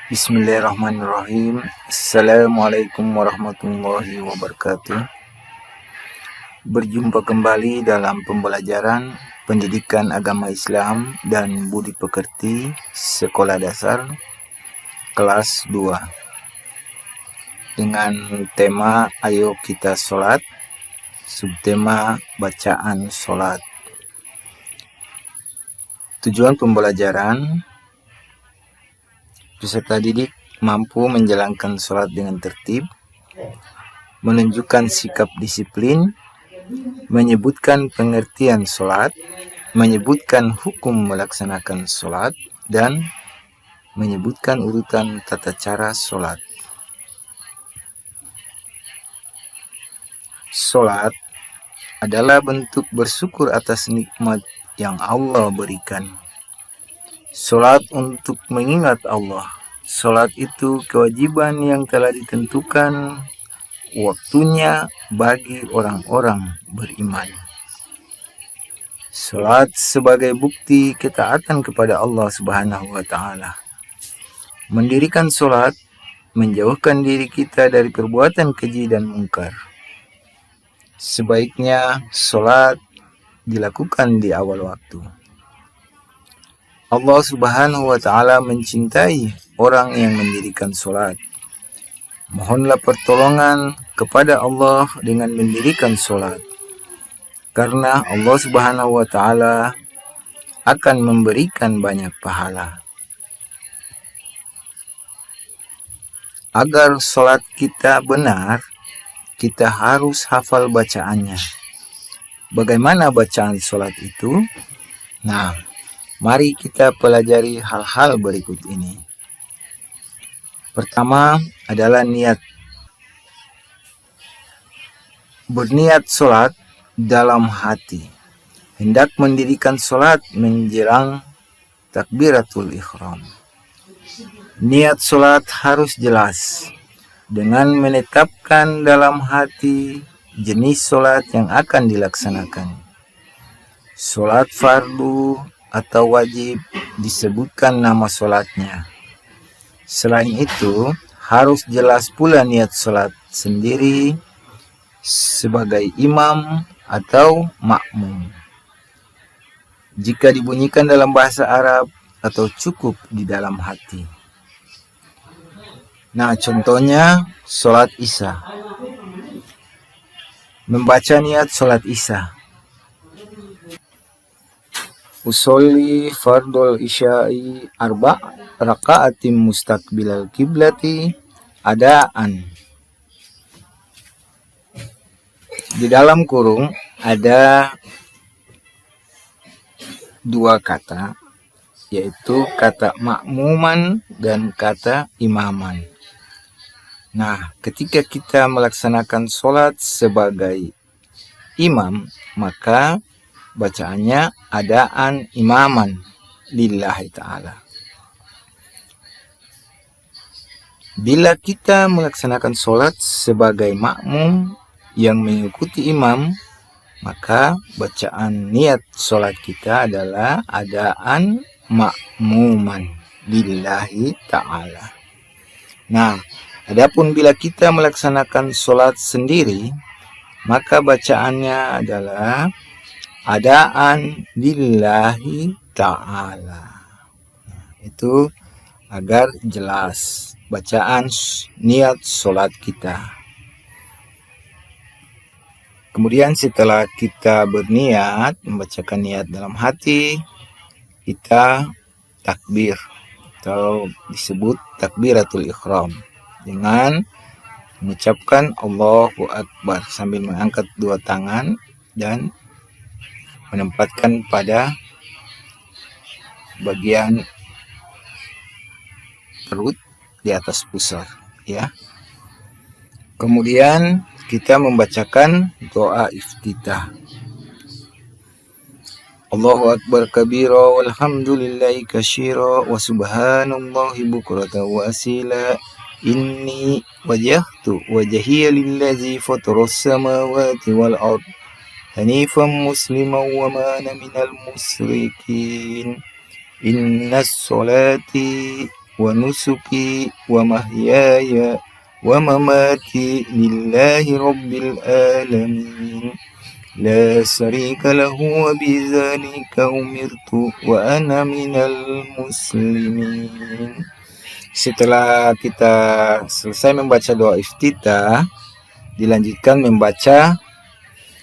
Bismillahirrahmanirrahim. Assalamualaikum warahmatullahi wabarakatuh. Berjumpa kembali dalam pembelajaran pendidikan agama Islam dan budi pekerti sekolah dasar kelas 2 dengan tema Ayo Kita Sholat, subtema bacaan sholat. Tujuan pembelajaran: peserta didik mampu menjalankan sholat dengan tertib, menunjukkan sikap disiplin, menyebutkan pengertian sholat, menyebutkan hukum melaksanakan sholat, dan menyebutkan urutan tata cara sholat. Sholat adalah bentuk bersyukur atas nikmat yang Allah berikan. Sholat untuk mengingat Allah. Sholat itu kewajiban yang telah ditentukan waktunya bagi orang-orang beriman. Sholat sebagai bukti ketaatan kepada Allah Subhanahu wa Ta'ala. Mendirikan sholat menjauhkan diri kita dari perbuatan keji dan mungkar. Sebaiknya sholat dilakukan di awal waktu. Allah Subhanahu wa Ta'ala mencintai orang yang mendirikan sholat. Mohonlah pertolongan kepada Allah dengan mendirikan sholat, karena Allah Subhanahu wa Ta'ala akan memberikan banyak pahala. Agar sholat kita benar, kita harus hafal bacaannya. Bagaimana bacaan sholat itu? Nah, mari kita pelajari hal-hal berikut ini. Pertama adalah niat. Berniat sholat dalam hati. Hendak mendirikan sholat menjelang takbiratul ihram. Niat sholat harus jelas, dengan menetapkan dalam hati jenis sholat yang akan dilaksanakan. Sholat fardu atau wajib disebutkan nama sholatnya. Selain itu, harus jelas pula niat sholat sendiri sebagai imam atau makmum. Jika dibunyikan dalam bahasa Arab atau cukup di dalam hati. Nah, contohnya sholat Isya. Membaca niat sholat Isya. Usolli fardul isya'i raka'atim mustaqbilal kiblati adaan. Di dalam kurung ada dua kata, yaitu kata makmuman dan kata imaman. Nah, ketika kita melaksanakan sholat sebagai imam, maka bacaannya adaan imaman lillahi ta'ala. Bila kita melaksanakan sholat sebagai makmum yang mengikuti imam, maka bacaan niat sholat kita adalah adaan makmuman lillahi ta'ala. Nah, adapun bila kita melaksanakan sholat sendiri, maka bacaannya adalah adaan lillahi ta'ala. Itu agar jelas bacaan niat sholat kita. Kemudian setelah kita berniat, membacakan niat dalam hati, kita takbir atau disebut takbiratul ihram dengan mengucapkan Allahu Akbar sambil mengangkat dua tangan dan menempatkan pada bagian perut di atas pusar, ya. Kemudian kita membacakan doa iftitah. Allahu Akbar kabira walhamdulillahi katsira wa subhanallahi bukratan wa asila. Inni wajjahtu wajhiya lillazi fataras samawati wal ard hanifan musliman wa ma ana minal musyrikin. Innas solati wa nusuki wa mahyaya wa mamati lillahi rabbil alamin la syarika lahu wa bidzalika umirtu wa ana minal muslimin. Setelah kita selesai membaca doa iftitah, dilanjutkan membaca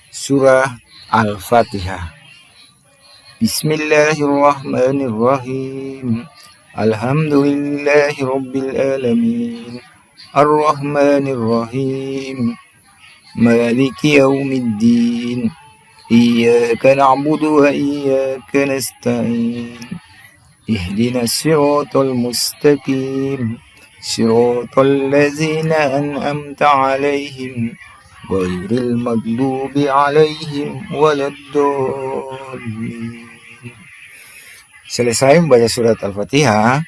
surah Al-Fatihah. Bismillahirrahmanirrahim. Alhamdulillahi rabbil alamin. Ar-Rahmanir-Rahim. Maliki yaumiddin. Iyyaka na'budu wa iyyaka nasta'in. Ihdinas siratal mustaqim. Siratal ladzina an'amta 'alaihim ghairil maghdubi 'alaihim waladdallin. Selesai membaca surat Al-Fatihah,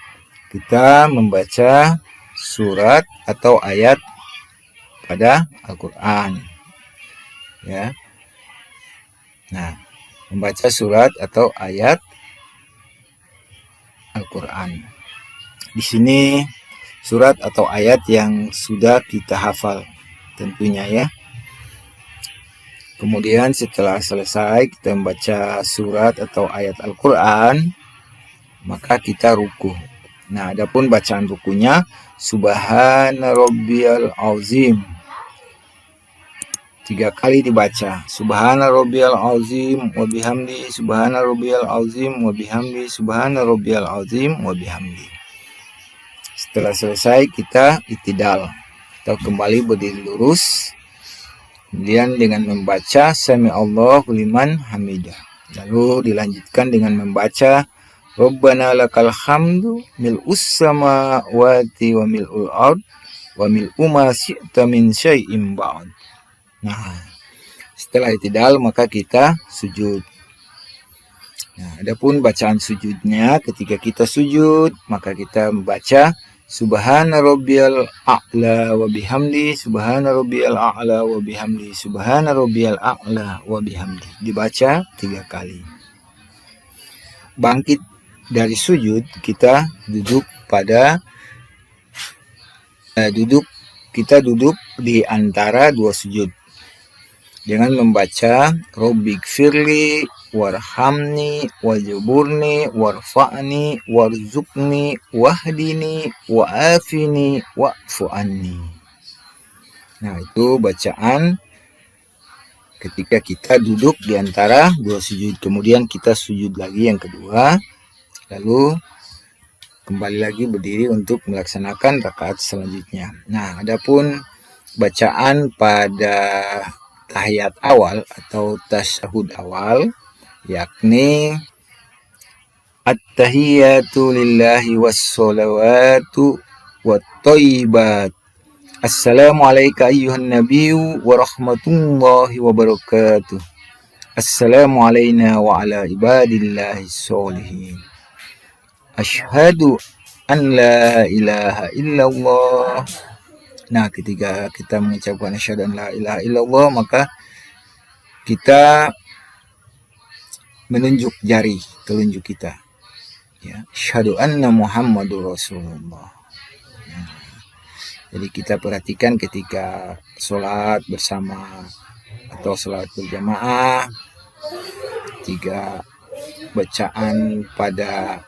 kita membaca surat atau ayat pada Al-Quran. Ya. Nah, membaca surat atau ayat Al-Quran. Di sini surat atau ayat yang sudah kita hafal tentunya ya. Kemudian setelah selesai kita membaca surat atau ayat Al-Quran, maka kita ruku. Nah, adapun bacaan rukunya Subhana Rabbiyal Azim. 3 kali dibaca. Subhana Rabbiyal Azim wa bihamdi, Subhana Rabbiyal Azim wa bihamdi, Subhana Rabbiyal Azim wa bihamdi. Setelah selesai kita i'tidal atau kembali berdiri lurus. Kemudian dengan membaca Sami Allahu liman hamidah. Lalu dilanjutkan dengan membaca Rabbana lakal hamdu mil'us samawati wa mil'ul ard wa mil'u ma syi'ta min syai'in ba'd. Nah, setelah i'tidal maka kita sujud. Nah, adapun bacaan sujudnya ketika kita sujud maka kita membaca Subhana rabbiyal a'la wa bihamdi, Subhana rabbiyal a'la wa bihamdi, Subhana rabbiyal a'la wa bihamdi. Dibaca 3 kali. Bangkit dari sujud kita duduk di antara 2 sujud dengan membaca Rabbighfirli warhamni wajburni warfa'ni warzuqni wahdini wa'afini wa'fu anni. Nah, itu bacaan ketika kita duduk di antara 2 sujud. Kemudian kita sujud lagi yang kedua, lalu kembali lagi berdiri untuk melaksanakan rakaat selanjutnya. Nah, adapun bacaan pada tahiyat awal atau tasyahud awal, yakni at-tahiyatu lillahi was-sholawatu wat-thayyibat. Assalamu alayka ayyuhan nabiyyu wa rahmatullahi wa barakatuh. Assalamu alayna wa ala ibadillahi sholihin. Asyhadu an la ilaha illallah. Nah, ketika kita mengucapkan asyhadu an la ilaha illallah, maka kita menunjuk jari telunjuk kita. Ya, asyhadu anna Muhammadur Rasulullah. Nah, jadi kita perhatikan ketika sholat bersama atau sholat berjamaah, ketika bacaan pada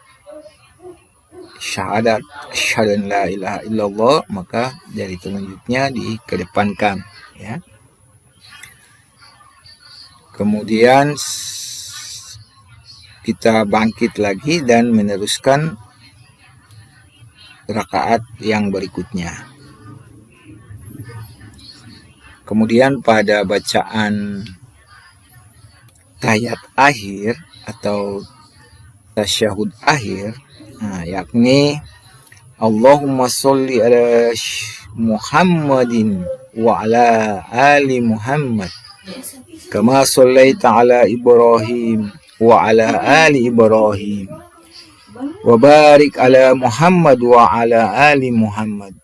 syahadat asyhadu an la ilaha illallah, maka jari telunjuknya dikedepankan ya. Kemudian kita bangkit lagi dan meneruskan rakaat yang berikutnya. Kemudian pada bacaan tahiyat akhir atau tasyahud akhir, nah, yakni Allahumma sholli ala Muhammadin wa ala ali Muhammad kama shallaita ala Ibrahim wa ala ali Ibrahim wa barik ala Muhammad wa ala ali Muhammad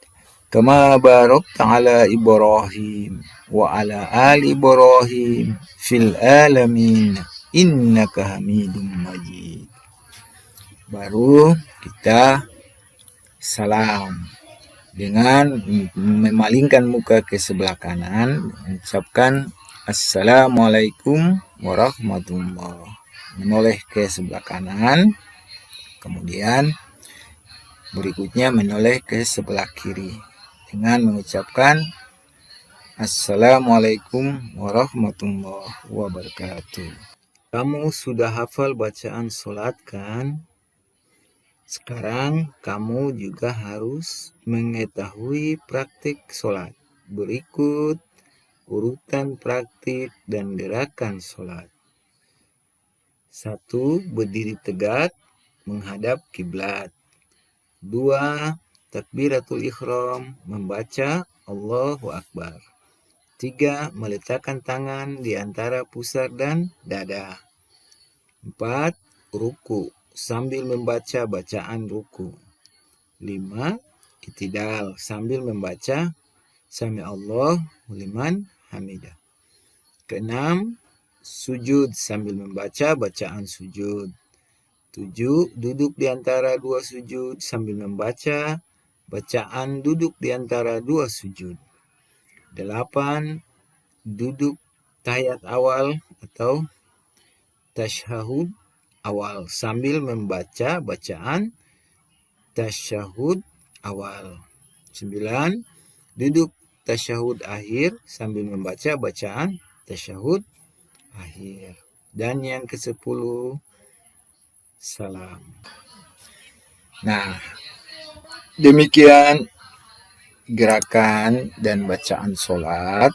kama barakta ala Ibrahim wa ala ali Ibrahim fil alamin innaka Hamidum Majid. Baru kita salam dengan memalingkan muka ke sebelah kanan, mengucapkan Assalamualaikum warahmatullahi, menoleh ke sebelah kanan, kemudian berikutnya menoleh ke sebelah kiri dengan mengucapkan Assalamualaikum warahmatullahi wabarakatuh. Kamu sudah hafal bacaan sholat kan? Sekarang kamu juga harus mengetahui praktik sholat. Berikut urutan praktik dan gerakan sholat. 1. Berdiri tegak menghadap kiblat. 2. Takbiratul ihram, membaca Allahu Akbar. 3. Meletakkan tangan di antara pusar dan dada. 4. Ruku sambil membaca bacaan ruku. 5. I'tidal sambil membaca Sami Allahu liman hamidah. 6. Sujud sambil membaca bacaan sujud. 7. Duduk di antara dua sujud sambil membaca bacaan duduk di antara dua sujud. 8. Duduk tahiyat awal atau tasyahud awal sambil membaca bacaan tasyahud awal. 9. Duduk tasyahud akhir sambil membaca bacaan tasyahud akhir. Dan yang ke-10, salam. Nah, demikian gerakan dan bacaan sholat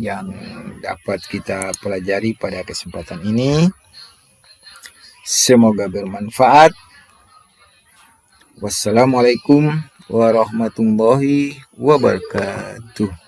yang dapat kita pelajari pada kesempatan ini. Semoga bermanfaat. Wassalamualaikum warahmatullahi wabarakatuh.